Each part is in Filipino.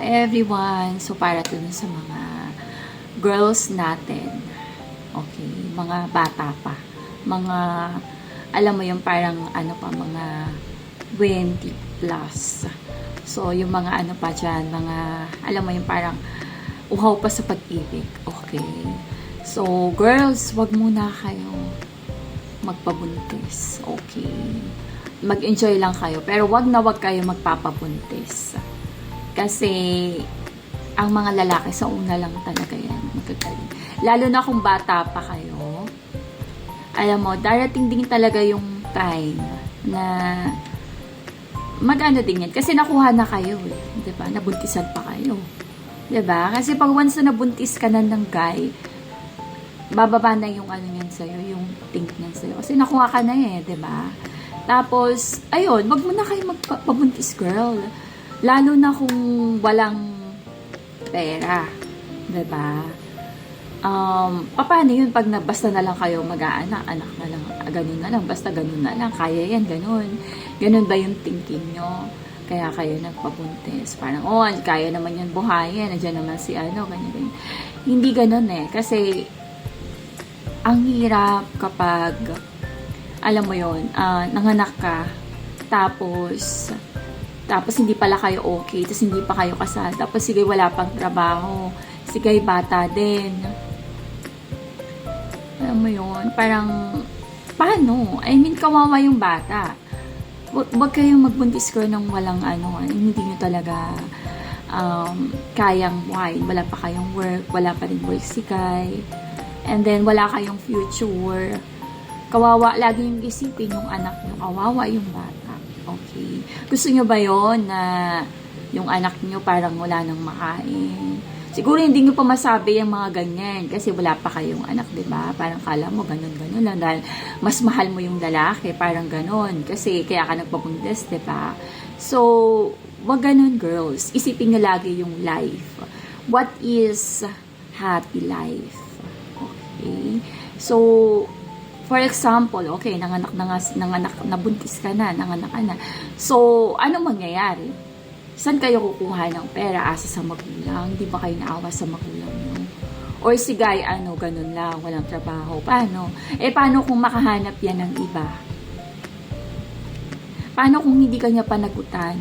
everyone. So, para to dun sa mga girls natin. Okay, mga bata pa. Mga, alam mo yung parang ano pa, mga 20 plus. So, yung mga ano pa dyan, mga, alam mo yung parang uhaw pa sa pag-ibig. Okay. So, girls, wag muna kayo magpabuntis. Okay. Mag-enjoy lang kayo. Pero wag na wag kayo magpapabuntis. Kasi, ang mga lalaki sa una lang talaga yan. Magagaling. Lalo na kung bata pa kayo. Alam mo, darating din talaga yung time na mag-ano din yan. Kasi nakuha na kayo eh. Diba? Nabuntisan pa kayo. Diba? Kasi pag once na nabuntis ka na ng guy, bababa na yung ano niyan sa'yo, yung think niyan sa'yo. Kasi nakuha ka na eh, diba? Tapos, ayun, wag mo na kayo magpabuntis, girl. Lalo na kung walang pera. Diba? Paano yun pag basta na lang kayo mag-aanak, anak na lang, ganun na lang, basta ganun na lang, kaya yan, ganun. Ganun ba yung thinking nyo? Kaya kayo nagpabuntis. Parang, oh, kaya naman yan buhayin, nandiyan naman si ano, ganyan, ganyan. Hindi ganun eh. Kasi, ang hirap kapag, alam mo yun, nanganak ka, tapos hindi pala kayo okay, tapos hindi pa kayo kasal, tapos sige, wala pang trabaho, sige, bata din. Alam mo yun, parang, paano? I mean, kawawa yung bata. Wag kayong magbuntis ko ng walang ano, hindi nyo talaga kayang why. Wala pa kayong work, wala pa rin work si guy, and then wala kayong future. Kawawa, lagi yung isipin yung anak nyo, kawawa yung bata. Okay. Gusto nyo ba yon na yung anak nyo parang wala nang makain? Siguro hindi nyo pa masabi yung mga ganyan kasi wala pa kayong anak, diba? Parang kala mo ganun-ganun lang dahil mas mahal mo yung lalaki, parang ganun. Kasi kaya ka nagpabuntis, diba? So, wag ganun, girls. Isipin nyo lagi yung life. What is happy life? Okay? So, for example, okay, nanganak, nabuntis ka na, nanganak ka na. So, anong mangyayari? Saan kayo kukuha ng pera? Asa sa magulang? Di ba kayo naawa sa magulang nyo? Or si guy, ano, ganun lang, walang trabaho. Paano? Paano kung makahanap yan ng iba? Paano kung hindi kanya panagutan?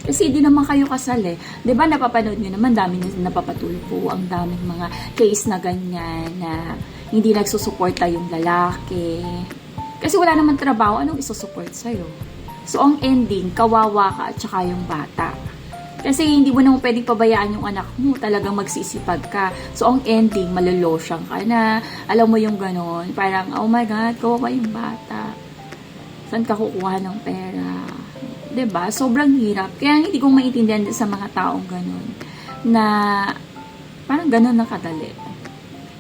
Kasi di naman kayo kasal eh. Di ba napapanood nyo naman, dami na napapatulpo, ang daming mga case na ganyan na hindi nagsusuporta yung lalaki. Kasi wala naman trabaho, anong isusupport sa'yo? So, ang ending, kawawa ka at saka yung bata. Kasi hindi mo naman pwedeng pabayaan yung anak mo, talagang magsisipag ka. So, ang ending, malulosyang ka na. Alam mo yung ganon, parang, oh my God, kawawa yung bata. Saan ka kukuha ng pera? 'Di ba? Sobrang hirap. Kaya hindi kong maintindihan sa mga taong ganon, na parang ganon na kadali.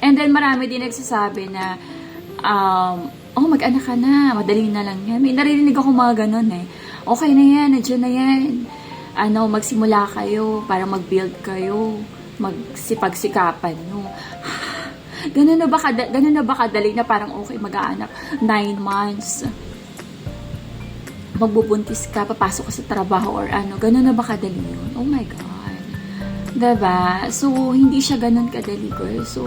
And then, marami din nagsasabi na, oh, mag-anak ka na, madali na lang yan. May naririnig ako mga ganon eh. Okay na yan, nandiyan na yan. Ano, magsimula kayo para mag-build kayo, magsipag-sikapan no. Ganun na ba kadali na parang okay mag-aanak 9 months, magbubuntis ka, papasok ka sa trabaho or ano, ganun na ba kadali yun? Oh my God. Diba? So, hindi siya ganun kadali, girl. So,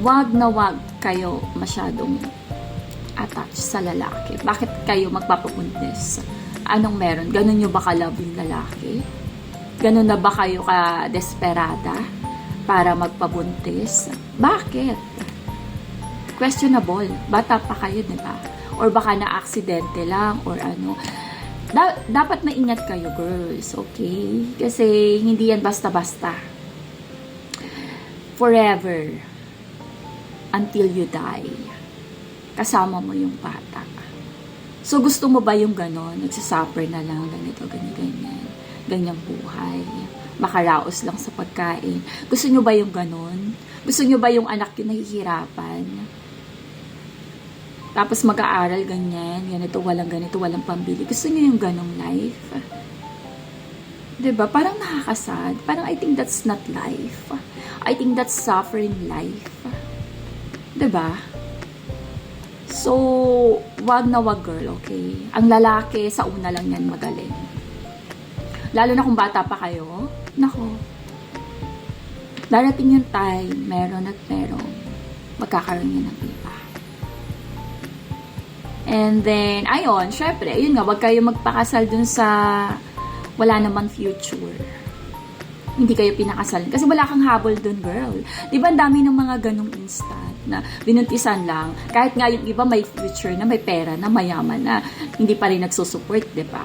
wag na wag kayo masyadong attached sa lalaki. Bakit kayo magpapabuntis? Anong meron? Ganun nyo ba ka-love yung lalaki? Ganun na ba kayo ka-desperada para magpabuntis? Bakit? Questionable. Bata pa kayo, diba? Or baka na-aksidente lang or ano. Dapat maingat kayo, girls. Okay? Kasi hindi yan basta-basta. Forever. Until you die. Kasama mo yung bata. So, gusto mo ba yung ganon? Nagsasuffer na lang, ganito, ganyan. Ganyang buhay. Makaraos lang sa pagkain. Gusto nyo ba yung ganon? Gusto nyo ba yung anak yung nahihirapan? Tapos mag-aaral, ganyan, ganito, walang pambili. Gusto nyo yung ganong life? Diba? Parang nakakasad. Parang I think that's not life. I think that's suffering life. Diba? So, wag na wag, girl, okay? Ang lalaki, sa una lang yan magaling. Lalo na kung bata pa kayo, nako, darating yung time, meron at meron, magkakaroon yun ng iba. And then, ayun, syempre, ayun nga, wag kayo magpakasal dun sa wala namang future. Hindi kayo pinakasalan. Kasi wala kang habol dun, girl. Di ba, ang dami ng mga ganong instant na binuntisan lang. Kahit nga yung iba may future na, may pera na, mayaman na, hindi pa rin nagsusupport, di ba?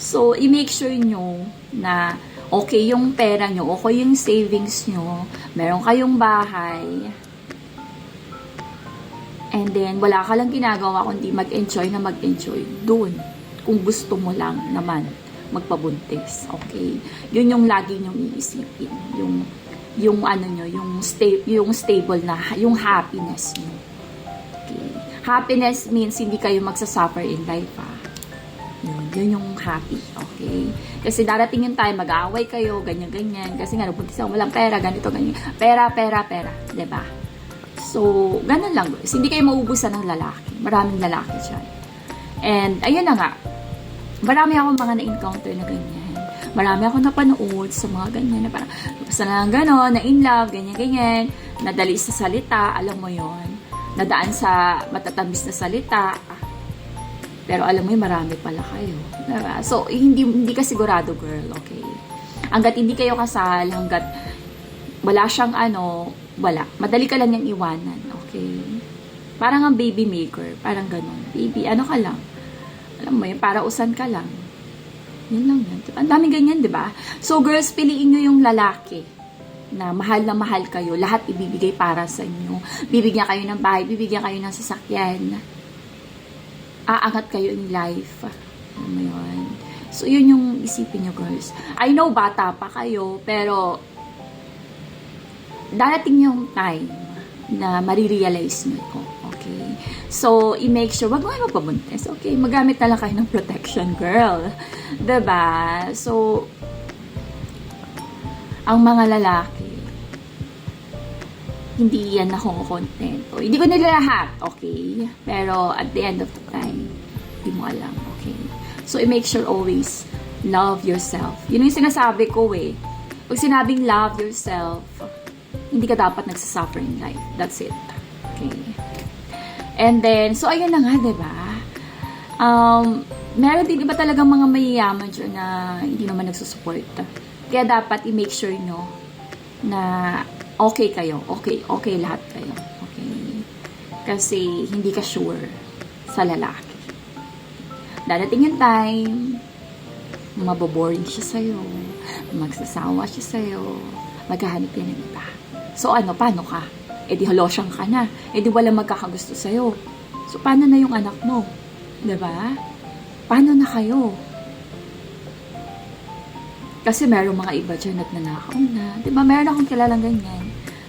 So, i-make sure nyo na okay yung pera nyo, okay yung savings nyo, meron kayong bahay, and then, wala ka lang ginagawa kundi mag-enjoy na mag-enjoy dun. Kung gusto mo lang naman magpabuntis, okay? Yun yung lagi nyong iisipin. Yung ano nyo, yung stable na, yung happiness nyo. Okay? Happiness means hindi kayo magsasuffer in life, ha? Yun yung happy, okay? Kasi darating yung time, mag-aaway kayo, ganyan-ganyan. Kasi nga, nabuntis ako, walang pera, ganito, ganyan. Pera, diba? So, ganun lang, guys. Hindi kayo mauubusan ng lalaki. Maraming lalaki dyan. And, ayun na nga. Marami akong mga na-encounter na ganyan. Marami akong napanood sa mga ganyan na parang, basta na lang gano'n, na in love, ganyan-ganyan. Nadali sa salita, alam mo yon, nadaan sa matatamis na salita. Pero alam mo yun, marami pala kayo. Diba? So, hindi ka sigurado, girl, okay? Hanggat hindi kayo kasal, hanggat wala siyang wala. Madali ka lang yung iwanan, okay? Parang ang baby maker, parang ganun. Baby, ka lang. Alam mo yun, para usan ka lang. Yun lang yun. Diba? Ang daming ganyan, diba? So, girls, piliin nyo yung lalaki na mahal kayo. Lahat ibibigay para sa inyo. Bibigyan kayo ng bahay, bibigyan kayo ng sasakyan. Aangat kayo in life. Alam mo yun? So, yun yung isipin nyo, girls. I know, bata pa kayo, pero darating yung time na marirealize mo ko. Okay? So, i-make sure, wag mo kayo magpabuntis. Okay? Magamit na lang kayo ng protection, girl. Diba? So, ang mga lalaki, hindi yan nakukontento. Hindi ko nila lahat, okay? Pero, at the end of the time, hindi mo alam, okay? So, i-make sure always, love yourself. Yun yung sinasabi ko eh. Pag sinabing love yourself, hindi ka dapat nagsasuffer in life. That's it. Okay? And then, so ayun na nga, diba? Meron din iba talagang mga mayayaman dyan na hindi naman nagsusupport. Kaya dapat i-make sure nyo na okay kayo. Okay lahat kayo. Okay? Kasi hindi ka sure sa lalaki. Dadating yung time, maboboring siya sa'yo, magsasawa siya sa'yo, maghahanap yan ng iba. So paano ka? E di halosyang ka na. E di wala magkakagusto sa'yo. So paano na yung anak mo? Diba? Paano na kayo? Kasi merong mga iba dyan nagnanakaw na. Diba? Meron akong kilalang ganyan.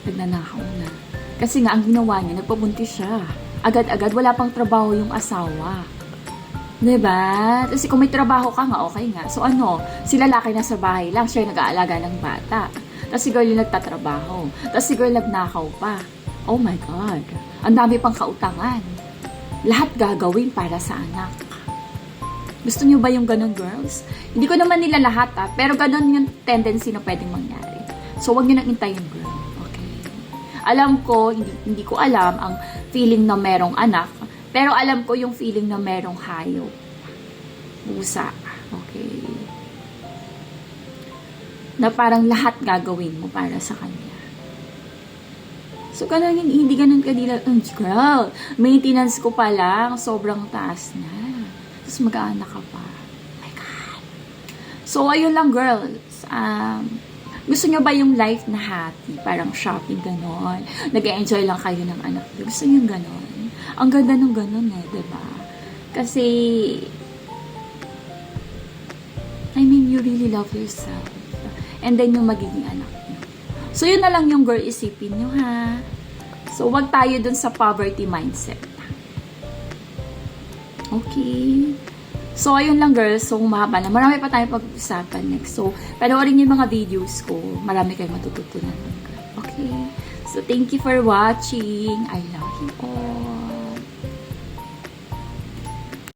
Nagnanakaw na. Kasi nga ang ginawa niya, nagpabuntis siya. Agad-agad, wala pang trabaho yung asawa. Diba? Kasi kung may trabaho ka nga, okay nga. So si lalaki na sa bahay lang, siya yung nag-aalaga ng bata. Tapos si girl yung nagtatrabaho. Tapos si girl nagnakaw pa. Oh my God. Ang dami pang kautangan. Lahat gagawin para sa anak. Gusto niyo ba yung ganun, girls? Hindi ko naman nila lahat, pero ganun yung tendency na pwedeng mangyari. So, wag niyo nang intayin, girl. Okay? Alam ko, hindi ko alam ang feeling na merong anak, pero alam ko yung feeling na merong hayop. Pusa. Okay? Na parang lahat gagawin mo para sa kanya. So, ganun, hindi ganun kadila. Girl, maintenance ko pa lang, sobrang taas na. Tapos mag-aanak ka pa. Oh my God. So, ayun lang, girls. Gusto nyo ba yung life na happy? Parang shopping, ganon. Nag-enjoy lang kayo ng anak. Gusto nyo yung ganon? Ang ganda nung ganon diba? Kasi, I mean, you really love yourself. And then, yung magiging anak nyo. So, yun na lang yung girl, isipin nyo, ha? So, wag tayo dun sa poverty mindset. Okay? So, ayun lang, girls. So, mahaba na. Marami pa tayong pag-usapan next. So, panoorin yung mga videos ko. Marami kayong matututunan. Okay? So, thank you for watching. I love you all.